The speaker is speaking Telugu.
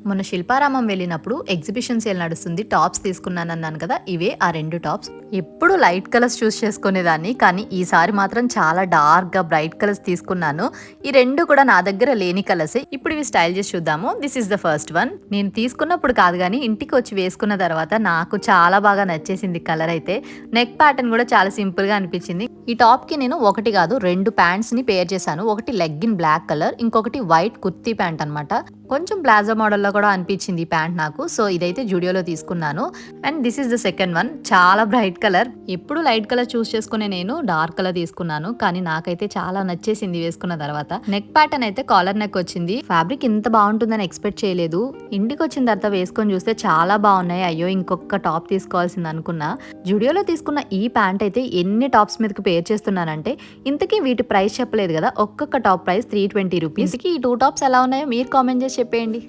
మొన్న శిల్పారామం వెళ్ళినప్పుడు ఎగ్జిబిషన్ సేల్ నడుస్తుంది, టాప్స్ తీసుకున్నానన్నాను కదా, ఇవే ఆ 2 టాప్స్. ఎప్పుడు లైట్ కలర్స్ చూస్ చేసుకునేదాన్ని, కానీ ఈసారి మాత్రం చాలా డార్క్గా బ్రైట్ కలర్స్ తీసుకున్నాను. ఈ 2 కూడా నా దగ్గర లేని కలర్సే. ఇప్పుడు ఇవి స్టైల్ చేసి చూద్దాము. This is the first one. నేను తీసుకున్నప్పుడు కాదు కానీ ఇంటికి వచ్చి వేసుకున్న తర్వాత నాకు చాలా బాగా నచ్చేసింది కలర్ అయితే. నెక్ ప్యాటర్న్ కూడా చాలా సింపుల్గా అనిపించింది. ఈ టాప్కి నేను ఒకటి కాదు 2 ప్యాంట్స్ని పేర్ చేశాను. ఒకటి లెగ్గిన్ బ్లాక్ కలర్, ఇంకొకటి వైట్ కుర్తీ ప్యాంట్ అనమాట. కొంచెం ప్లాజో మోడల్లో కూడా అనిపించింది ఈ ప్యాంట్ నాకు. సో ఇదైతే జూడియోలో తీసుకున్నాను. And this is the second one. చాలా బ్రైట్ కలర్. ఎప్పుడు లైట్ కలర్ చూస్ చేసుకునే నేను డార్క్ కలర్ తీసుకున్నాను, కానీ నాకైతే చాలా నచ్చేసింది వేసుకున్న తర్వాత. నెక్ ప్యాటర్న్ అయితే కాలర్ నెక్ వచ్చింది. ఫ్యాబ్రిక్ ఇంత బాగుంటుందని ఎక్స్పెక్ట్ చేయలేదు. ఇంటికి వచ్చిన తర్వాత వేసుకొని చూస్తే చాలా బాగున్నాయి. అయ్యో ఇంకొక టాప్ తీసుకోవాల్సింది అనుకున్నా. జూడియోలో తీసుకున్న ఈ ప్యాంట్ అయితే ఎన్ని టాప్స్ మీదకి పేర్ చేస్తున్నానంటే, ఇంతకీ వీటి ప్రైస్ చెప్పలేదు కదా. ఒక్కొక్క టాప్ ప్రైస్ 320 రూపీస్. ఈ 2 టాప్స్ ఎలా ఉన్నాయో మీరు కామెంట్ చేసి చెప్పేయండి.